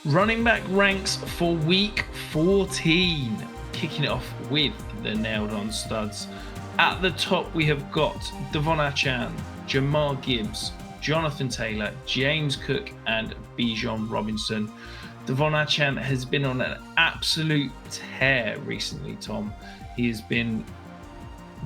Running back ranks for week 14. Kicking it off with the nailed on studs. At the top, we have got Devon Achane, Jamar Gibbs, Jonathan Taylor, James Cook, and Bijan Robinson. Devon Achane has been on an absolute tear recently, Tom. He has been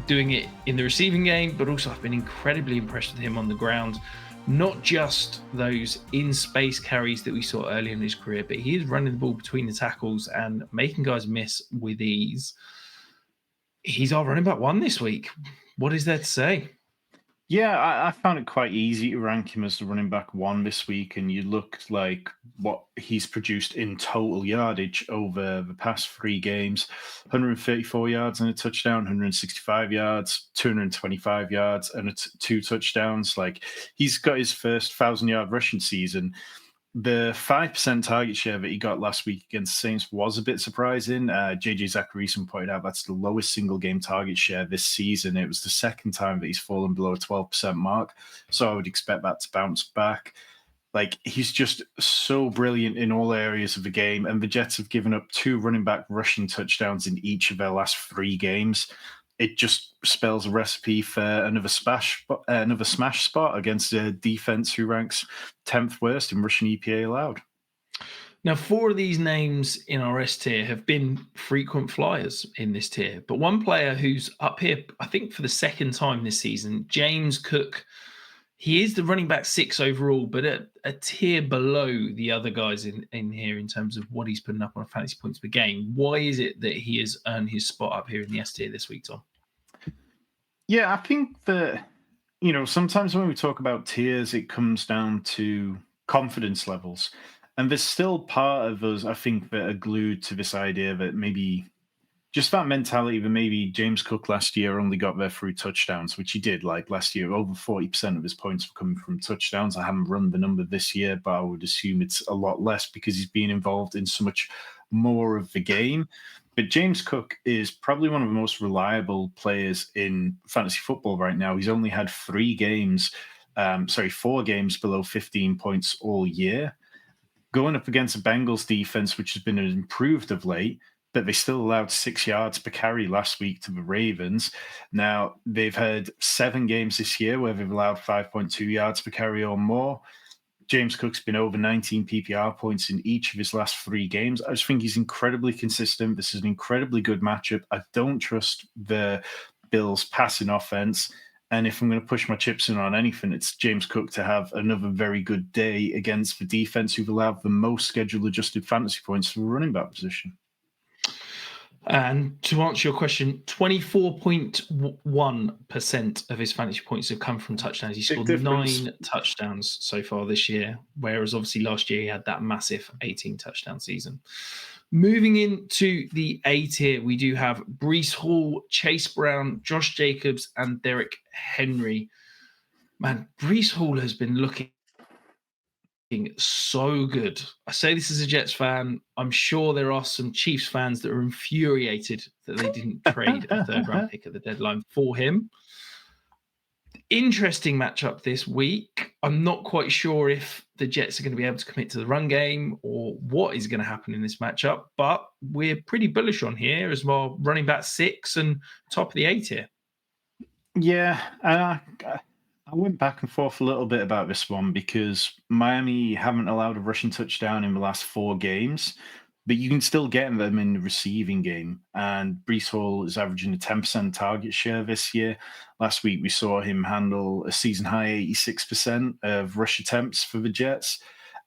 doing it in the receiving game, but also I've been incredibly impressed with him on the ground. Not just those in-space carries that we saw early in his career, but he is running the ball between the tackles and making guys miss with ease. He's our running back one this week. What is there to say? Yeah, I found it quite easy to rank him as the running back one this week, and you look like what he's produced in total yardage over the past 3 games: 134 yards and a touchdown, 165 yards, 225 yards, and 2 touchdowns. Like, he's got his first 1,000-yard rushing season. The 5% target share that he got last week against Saints was a bit surprising. JJ Zacharyson pointed out that's the lowest single game target share this season. It was the second time that he's fallen below a 12% mark. So I would expect that to bounce back. Like, he's just so brilliant in all areas of the game. And the Jets have given up 2 running back rushing touchdowns in each of their last 3 games. It just spells a recipe for another smash spot against a defense who ranks 10th worst in rushing EPA allowed. Now, 4 of these names in our S tier have been frequent flyers in this tier, but one player who's up here, I think for the second time this season, James Cook, he is the running back 6 overall, but a tier below the other guys in here in terms of what he's putting up on fantasy points per game. Why is it that he has earned his spot up here in the S tier this week, Tom? Yeah, I think that, sometimes when we talk about tiers, it comes down to confidence levels. And there's still part of us, I think, that are glued to this idea that maybe just that mentality that maybe James Cook last year only got there through touchdowns, which he did. Like, last year, over 40% of his points were coming from touchdowns. I haven't run the number this year, but I would assume it's a lot less because he's been involved in so much more of the game. But James Cook is probably one of the most reliable players in fantasy football right now. He's only had 4 games below 15 points all year. Going up against a Bengals defense, which has been improved of late, but they still allowed 6 yards per carry last week to the Ravens. Now, they've had 7 games this year where they've allowed 5.2 yards per carry or more. James Cook's been over 19 PPR points in each of his last 3 games. I just think he's incredibly consistent. This is an incredibly good matchup. I don't trust the Bills' passing offense. And if I'm going to push my chips in on anything, it's James Cook to have another very good day against the defense who've allowed the most schedule-adjusted fantasy points for the running back position. And to answer your question, 24.1% of his fantasy points have come from touchdowns. He scored 9 touchdowns so far this year, whereas obviously last year he had that massive 18 touchdown season. Moving into the A tier, we do have Breece Hall, Chase Brown, Josh Jacobs, and Derrick Henry. Man, Breece Hall has been looking so good. I say this as a Jets fan. I'm sure there are some Chiefs fans that are infuriated that they didn't trade a 3rd round pick at the deadline for him. Interesting matchup this week. I'm not quite sure if the Jets are going to be able to commit to the run game or what is going to happen in this matchup, but we're pretty bullish on here as well. Running back 6 and top of the A tier. Yeah, I went back and forth a little bit about this one because Miami haven't allowed a rushing touchdown in the last 4 games, but you can still get them in the receiving game. And Breece Hall is averaging a 10% target share this year. Last week, we saw him handle a season-high 86% of rush attempts for the Jets.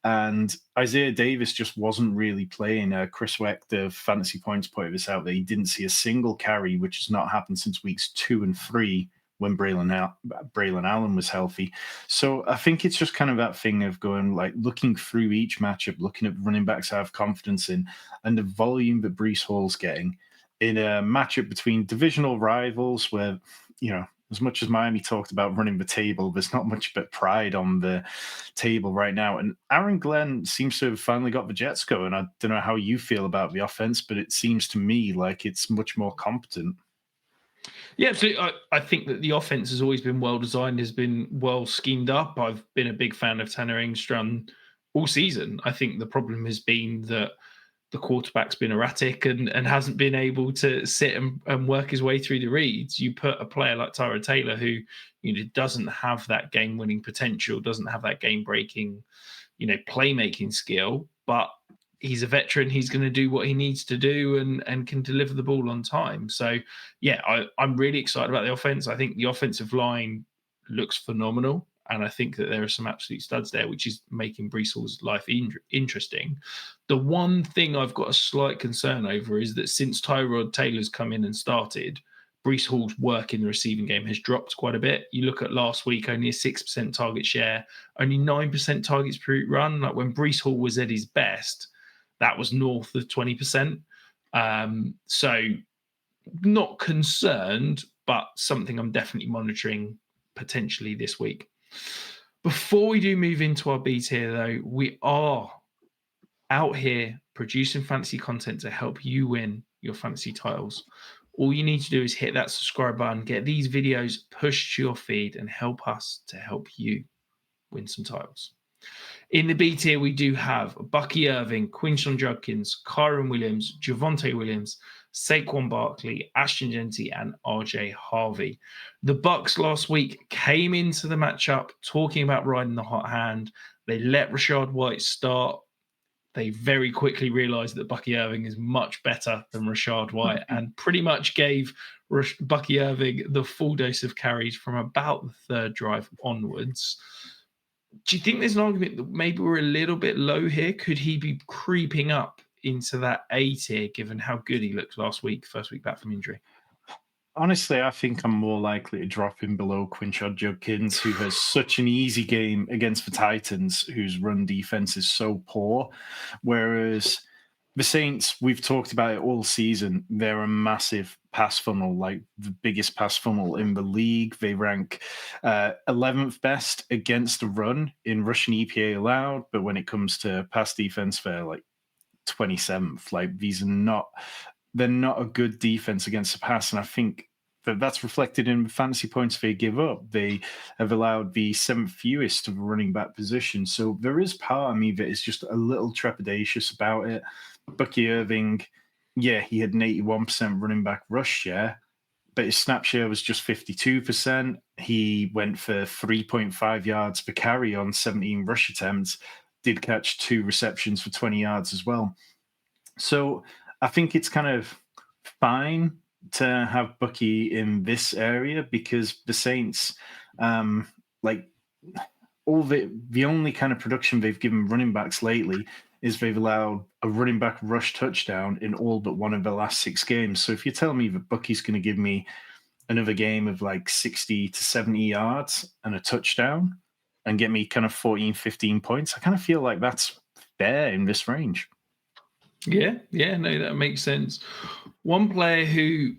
And Isaiah Davis just wasn't really playing. Chris Weck, the fantasy points, pointed this out, that he didn't see a single carry, which has not happened since weeks 2 and 3. When Braylon Allen was healthy. So I think it's just kind of that thing of going, like, looking through each matchup, looking at running backs I have confidence in, and the volume that Breece Hall's getting in a matchup between divisional rivals where, as much as Miami talked about running the table, there's not much but pride on the table right now. And Aaron Glenn seems to have finally got the Jets going. I don't know how you feel about the offense, but it seems to me like it's much more competent. Yeah, absolutely. I think that the offense has always been well designed, has been well schemed up. I've been a big fan of Tanner Engström all season. I think the problem has been that the quarterback's been erratic and hasn't been able to sit and work his way through the reads. You put a player like Tyrod Taylor, who doesn't have that game-winning potential, doesn't have that game-breaking, playmaking skill, but he's a veteran. He's going to do what he needs to do and can deliver the ball on time. So, yeah, I'm really excited about the offense. I think the offensive line looks phenomenal. And I think that there are some absolute studs there, which is making Breece Hall's life interesting. The one thing I've got a slight concern over is that since Tyrod Taylor's come in and started, Breece Hall's work in the receiving game has dropped quite a bit. You look at last week, only a 6% target share, only 9% targets per run. Like when Breece Hall was at his best, that was north of 20%. So not concerned, but something I'm definitely monitoring potentially this week. Before we do move into our B tier, though, we are out here producing fantasy content to help you win your fantasy titles. All you need to do is hit that subscribe button, get these videos pushed to your feed, and help us to help you win some titles. In the B tier, we do have Bucky Irving, Quinshon Judkins, Kyron Williams, Javonte Williams, Saquon Barkley, Ashton Genty, and RJ Harvey. The Bucs last week came into the matchup talking about riding the hot hand. They let Rachaad White start. They very quickly realized that Bucky Irving is much better than Rachaad White and pretty much gave Bucky Irving the full dose of carries from about the third drive onwards. Do you think there's an argument that maybe we're a little bit low here? Could he be creeping up into that A tier given how good he looked last week, first week back from injury? Honestly, I think I'm more likely to drop him below Quinshon Judkins, who has such an easy game against the Titans, whose run defense is so poor. Whereas the Saints, we've talked about it all season. They're a massive pass funnel, like the biggest pass funnel in the league. They rank 11th best against the run in rushing EPA allowed, but when it comes to pass defense, they're like 27th. Like they're not a good defense against the pass, and I think that's reflected in the fantasy points they give up. They have allowed the 7th fewest to the running back position. So there is part of me that is just a little trepidatious about it. Bucky Irving, yeah, he had an 81% running back rush share, but his snap share was just 52%. He went for 3.5 yards per carry on 17 rush attempts, did catch 2 receptions for 20 yards as well. So I think it's kind of fine to have Bucky in this area because the Saints, the only kind of production they've given running backs lately is they've allowed a running back rush touchdown in all but one of the last 6 games. So if you tell me that Bucky's going to give me another game of like 60 to 70 yards and a touchdown and get me kind of 14, 15 points, I kind of feel like that's fair in this range. Yeah, no, that makes sense. One player who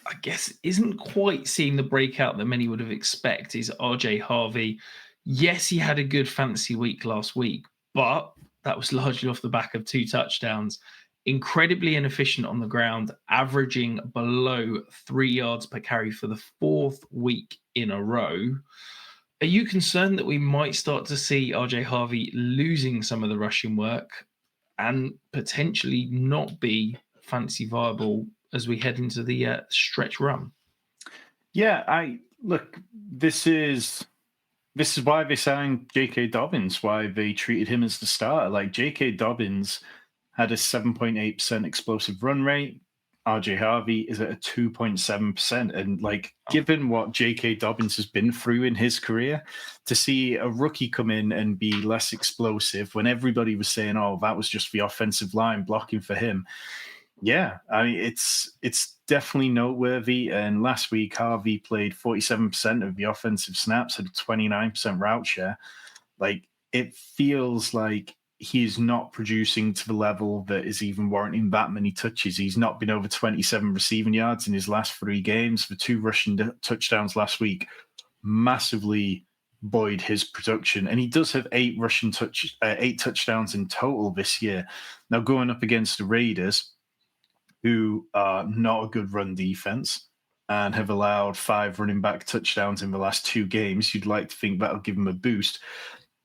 I guess isn't quite seeing the breakout that many would have expected is RJ Harvey. Yes, he had a good fantasy week last week, but that was largely off the back of 2 touchdowns. Incredibly inefficient on the ground, averaging below 3 yards per carry for the 4th week in a row. Are you concerned that we might start to see RJ Harvey losing some of the rushing work and potentially not be fantasy viable as we head into the stretch run? Yeah, this is why they signed J.K. Dobbins, why they treated him as the starter. Like J.K. Dobbins had a 7.8% explosive run rate. RJ Harvey is at a 2.7%. And given what J.K. Dobbins has been through in his career, to see a rookie come in and be less explosive when everybody was saying, oh, that was just the offensive line blocking for him. Yeah, I mean, it's definitely noteworthy. And last week, Harvey played 47% of the offensive snaps, had a 29% route share. Like, it feels like he's not producing to the level that is even warranting that many touches. He's not been over 27 receiving yards in his last 3 games. The 2 rushing touchdowns last week massively buoyed his production. And he does have 8 touchdowns in total this year. Now, going up against the Raiders, who are not a good run defense and have allowed 5 running back touchdowns in the last 2 games, you'd like to think that'll give him a boost.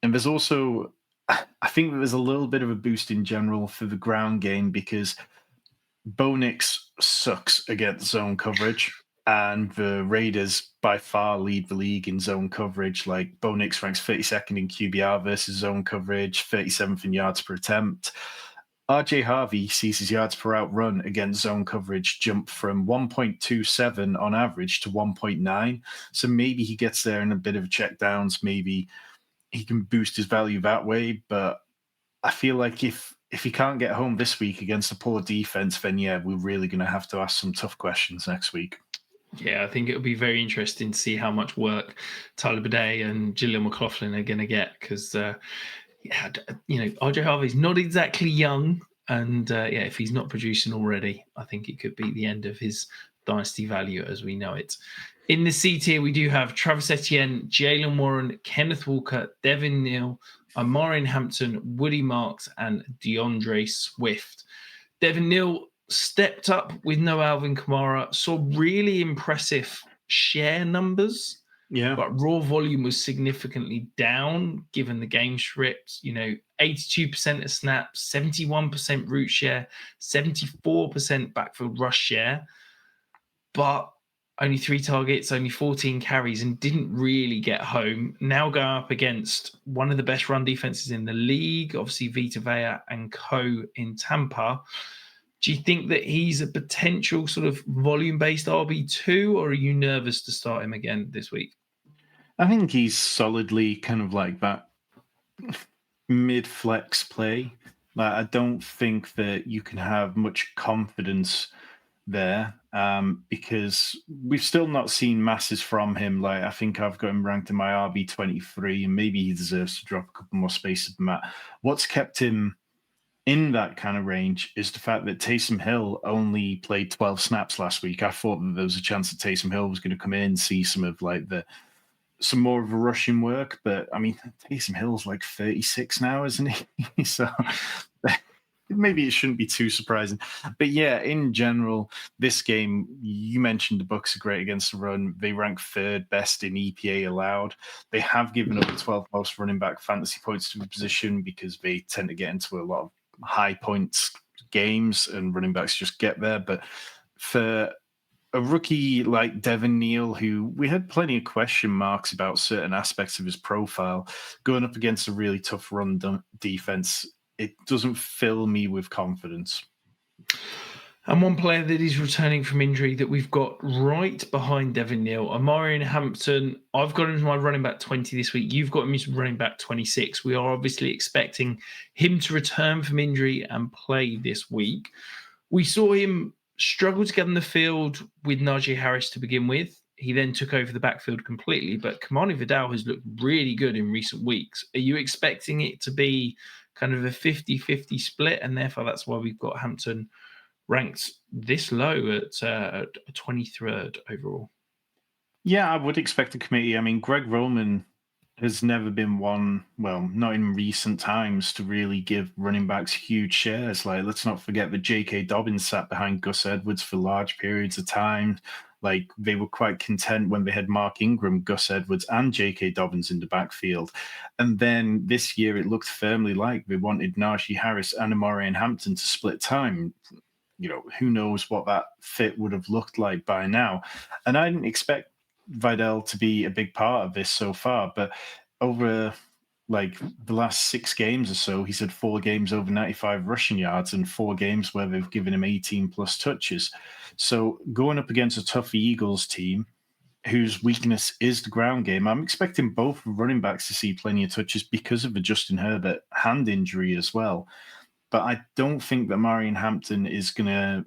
And there's also I think there's a little bit of a boost in general for the ground game because Bo Nix sucks against zone coverage, and the Raiders by far lead the league in zone coverage. Like Bo Nix ranks 32nd in QBR versus zone coverage, 37th in yards per attempt. RJ Harvey sees his yards per out run against zone coverage jump from 1.27 on average to 1.9. So maybe he gets there in a bit of check downs. Maybe he can boost his value that way. But I feel like if he can't get home this week against a poor defense, then yeah, we're really going to have to ask some tough questions next week. Yeah, I think it'll be very interesting to see how much work Tyler Bidet and Gillian McLaughlin are going to get because, RJ Harvey's not exactly young. And if he's not producing already, I think it could be the end of his dynasty value as we know it. In the C tier, we do have Travis Etienne, Jalen Warren, Kenneth Walker, Devin Neal, Omarion Hampton, Woody Marks, and DeAndre Swift. Devin Neal stepped up with no Alvin Kamara, saw really impressive share numbers. Yeah. But raw volume was significantly down given the game script. 82% of snaps, 71% route share, 74% backfield rush share. But only 3 targets, only 14 carries, and didn't really get home. Now going up against one of the best run defenses in the league, obviously Vita Vea and co in Tampa. Do you think that he's a potential sort of volume-based RB2, or are you nervous to start him again this week? I think he's solidly kind of like that mid-flex play. Like, I don't think that you can have much confidence there because we've still not seen masses from him. Like, I think I've got him ranked in my RB23, and maybe he deserves to drop a couple more spaces than that. What's kept him in that kind of range is the fact that Taysom Hill only played 12 snaps last week. I thought that there was a chance that Taysom Hill was going to come in and see some more of a rushing work, but I mean, Taysom Hill's like 36 now, isn't he? So maybe it shouldn't be too surprising. But yeah, in general, this game, you mentioned the Bucs are great against the run. They rank 3rd best in EPA allowed. They have given up the 12th most running back fantasy points to the position because they tend to get into a lot of high points games and running backs just get there. But for a rookie like Devin Neal, who we had plenty of question marks about certain aspects of his profile, going up against a really tough run defense, it doesn't fill me with confidence. And one player that is returning from injury that we've got right behind Devin Neal, Omarion Hampton. I've got him as my running back 20 this week. You've got him as running back 26. We are obviously expecting him to return from injury and play this week. We saw him struggle to get on the field with Najee Harris to begin with. He then took over the backfield completely, but Kimani Vidal has looked really good in recent weeks. Are you expecting it to be kind of a 50-50 split? And therefore, that's why we've got Hampton ranked this low at 23rd overall. Yeah, I would expect a committee. I mean, Greg Roman has never been one, well, not in recent times, to really give running backs huge shares. Like, let's not forget that J.K. Dobbins sat behind Gus Edwards for large periods of time. Like, they were quite content when they had Mark Ingram, Gus Edwards, and J.K. Dobbins in the backfield. And then this year, it looked firmly like they wanted Najee Harris and Omarion Hampton to split time. Who knows what that fit would have looked like by now. And I didn't expect Vidal to be a big part of this so far, but over like the last 6 games or so, he's had 4 games over 95 rushing yards and 4 games where they've given him 18 plus touches. So going up against a tough Eagles team whose weakness is the ground game, I'm expecting both running backs to see plenty of touches because of the Justin Herbert hand injury as well. But I don't think that Omarion Hampton is going to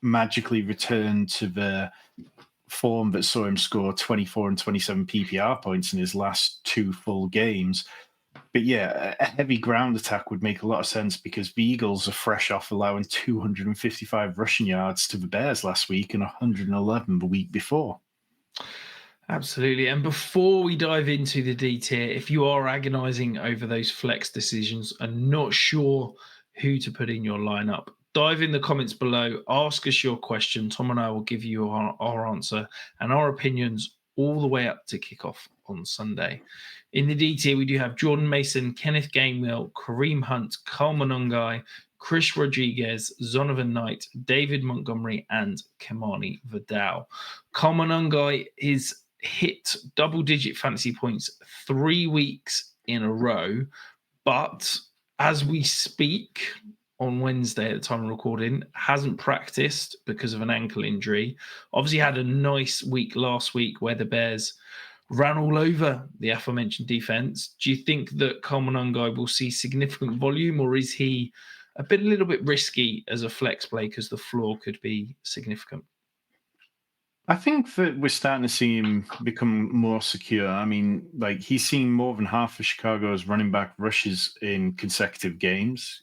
magically return to the form that saw him score 24 and 27 PPR points in his last 2 full games. But yeah, a heavy ground attack would make a lot of sense because the Eagles are fresh off allowing 255 rushing yards to the Bears last week and 111 the week before. Absolutely. And before we dive into the D tier, if you are agonizing over those flex decisions and not sure who to put in your lineup, dive in the comments below, ask us your question. Tom and I will give you our answer and our opinions all the way up to kickoff on Sunday. In the D tier, we do have Jordan Mason, Kenneth Gainwell, Kareem Hunt, Carl Monangi, Chris Rodriguez, Zonovan Knight, David Montgomery, and Kimani Vidal. Carl Monangi is hit double-digit fantasy points 3 weeks in a row, but as we speak on Wednesday at the time of recording, hasn't practiced because of an ankle injury. Obviously had a nice week last week where the Bears ran all over the aforementioned defense. Do you think that Carl Monangi will see significant volume, or is he a little bit risky as a flex play because the floor could be significant? I think that we're starting to see him become more secure. I mean, like he's seen more than half of Chicago's running back rushes in consecutive games.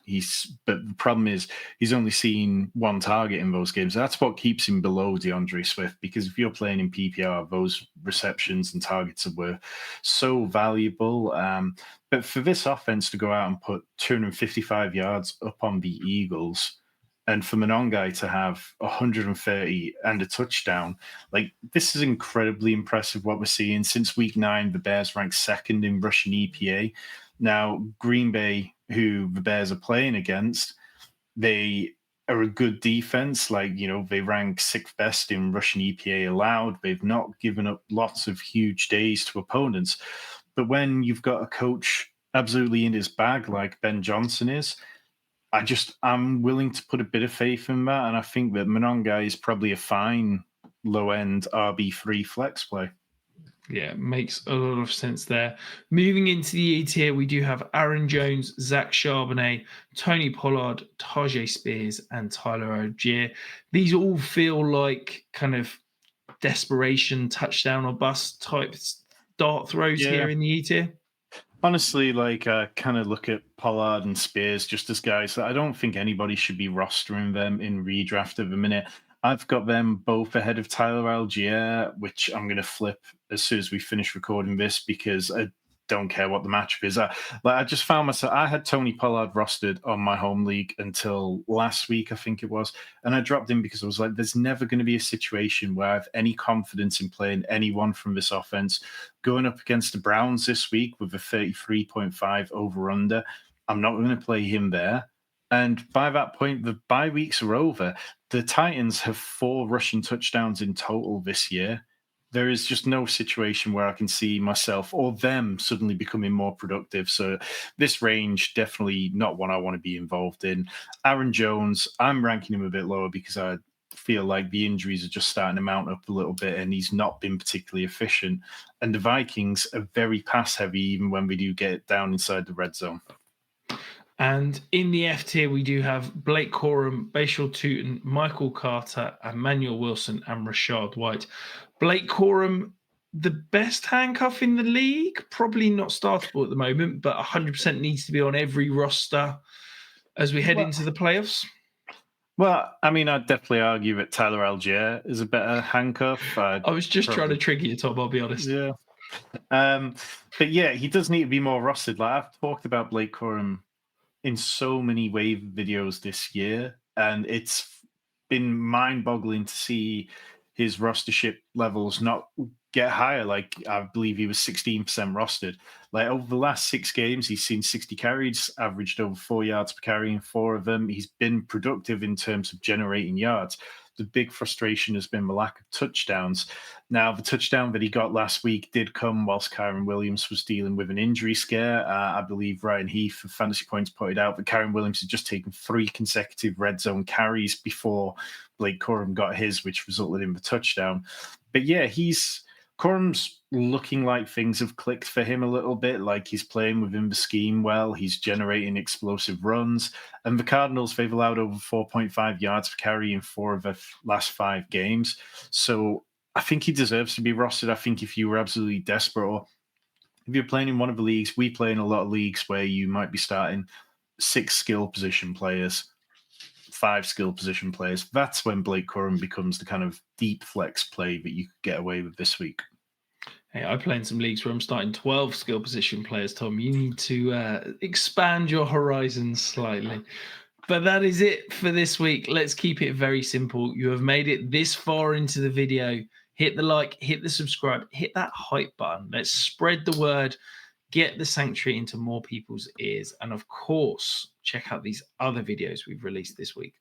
But the problem is he's only seen one target in those games. That's what keeps him below DeAndre Swift, because if you're playing in PPR, those receptions and targets were so valuable. But for this offense to go out and put 255 yards up on the Eagles, and for Monangi to have 130 and a touchdown, like this is incredibly impressive what we're seeing. Since week 9, the Bears ranked second in rushing EPA. Now, Green Bay, who the Bears are playing against, they are a good defense. Like, they rank 6th best in rushing EPA allowed. They've not given up lots of huge days to opponents. But when you've got a coach absolutely in his bag like Ben Johnson is, I'm willing to put a bit of faith in that, and I think that Monangi is probably a fine low-end RB3 flex play. Yeah, makes a lot of sense there. Moving into the E tier, we do have Aaron Jones, Zach Charbonnet, Tony Pollard, Tajay Spears, and Tyler Algier. These all feel like kind of desperation touchdown or bust type dart throws here in the E tier. Honestly, kind of look at Pollard and Spears just as guys that I don't think anybody should be rostering them in redraft at the minute. I've got them both ahead of Tyler Algier, which I'm going to flip as soon as we finish recording this because I don't care what the matchup is. I just found myself, I had Tony Pollard rostered on my home league until last week, I think it was. And I dropped him because I was like, there's never going to be a situation where I have any confidence in playing anyone from this offense. Going up against the Browns this week with a 33.5 over-under, I'm not going to play him there. And by that point, the bye weeks are over. The Titans have 4 rushing touchdowns in total this year. There is just no situation where I can see myself or them suddenly becoming more productive. So this range, definitely not one I want to be involved in. Aaron Jones, I'm ranking him a bit lower because I feel like the injuries are just starting to mount up a little bit and he's not been particularly efficient. And the Vikings are very pass heavy even when we do get down inside the red zone. And in the F tier, we do have Blake Corum, Bashal Tootin, Michael Carter, Emmanuel Wilson, and Rashad White. Blake Corum, the best handcuff in the league, probably not startable at the moment, but 100% needs to be on every roster as we head into the playoffs. Well, I mean, I'd definitely argue that Tyler Algier is a better handcuff. I was just trying to trigger you, Tom, I'll be honest. Yeah. But yeah, he does need to be more rostered. Like I've talked about Blake Corum in so many wave videos this year, and it's been mind-boggling to see his rostership levels not get higher. Like I believe he was 16% rostered. Like over the last 6 games, he's seen 60 carries, averaged over 4 yards per carry in 4 of them. He's been productive in terms of generating yards. The big frustration has been the lack of touchdowns. Now, the touchdown that he got last week did come whilst Kyren Williams was dealing with an injury scare. I believe Ryan Heath of Fantasy Points pointed out that Kyren Williams had just taken 3 consecutive red zone carries before Blake Corum got his, which resulted in the touchdown. But yeah, Corum's looking like things have clicked for him a little bit, like he's playing within the scheme well, he's generating explosive runs, and the Cardinals, they've allowed over 4.5 yards per carry in 4 of the last 5 games. So I think he deserves to be rostered. I think if you were absolutely desperate, or if you're playing in one of the leagues, we play in a lot of leagues where you might be starting 6 skill position players, 5 skill position players. That's when Blake Corum becomes the kind of deep flex play that you could get away with this week. Hey, I play in some leagues where I'm starting 12 skill position players, Tom. You need to expand your horizons slightly. But that is it for this week. Let's keep it very simple. You have made it this far into the video. hit the like, hit the subscribe, hit that hype button. Let's spread the word, get the Sanctuary into more people's ears. And of course, check out these other videos we've released this week.